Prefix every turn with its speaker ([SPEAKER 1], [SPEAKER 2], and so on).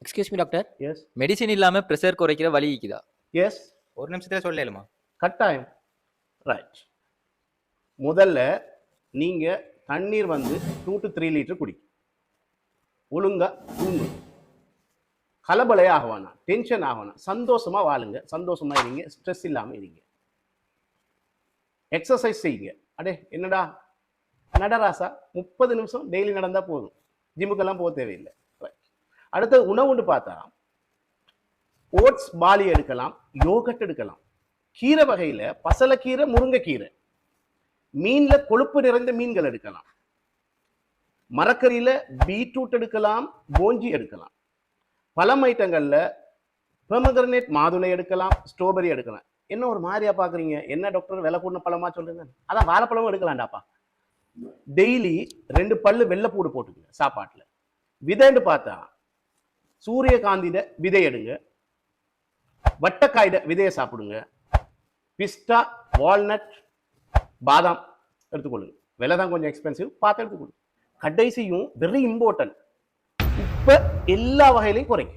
[SPEAKER 1] Excuse me doctor,
[SPEAKER 2] yes
[SPEAKER 3] medicine இல்லாம pressure குறைக்கிற வழி இருக்குதா?
[SPEAKER 2] எஸ்
[SPEAKER 4] ஒரு நிமிஷத்துல சொல்லலுமா?
[SPEAKER 2] கட்டாயம். ரைட். முதல்ல நீங்க தண்ணீர் வந்து 2 to 3 லிட்டர் குடி. ஒழுங்கா தூங்கு. கலபலை ஆகவானா, டென்ஷன் ஆகவானா, சந்தோஷமா வாழுங்க, சந்தோஷமா இருங்க, ஸ்ட்ரெஸ் இல்லாம இருங்க. எக்ஸசைஸ் செய்யுங்க. அடே என்னடா நடராசா 30 நிமிஷம் டெய்லி நடந்தா போதும், ஜிம்முக்கெல்லாம் போக தேவையில்லை. அடுத்தது உணவுன்னு பார்த்தா ஓட்ஸ் பாலி எடுக்கலாம், யோகட் எடுக்கலாம். கீரை வகையில பசலக்கீரை, முருங்கைக்கீரை. மீன்ல கொழுப்பு நிறைந்த மீன்கள் எடுக்கலாம். மரக்கறியில பீட்ரூட் எடுக்கலாம், போஞ்சி எடுக்கலாம். பழம் ஐட்டங்கள்ல பெர்மகரனேட் மாதுளை எடுக்கலாம், ஸ்ட்ராபெரி எடுக்கலாம். என்ன ஒரு மாதிரியா பாக்குறீங்க? என்ன டாக்டர் விலை கூடின பழமா சொல்லுங்க? அதான் வாழைப்பழமும் எடுக்கலாம்டாப்பா. டெய்லி 2 பல்லு வெள்ளைப்பூடு போட்டுக்குங்க சாப்பாட்டுல. விதைன்னு பார்த்தா சூரியகாந்தியிட விதை எடுங்க, வட்டக்காயிட விதையை சாப்பிடுங்க, பிஸ்டா, வால்நட், பாதாம் எடுத்துக்கொள்ளுங்க. விலை தான் கொஞ்சம் எக்ஸ்பென்சிவ், பார்த்து எடுத்துக்கொள்ளுங்க. கடைசியும் வெரி இம்பார்ட்டன்ட், உப்பை எல்லா வகையிலையும் குறைங்க.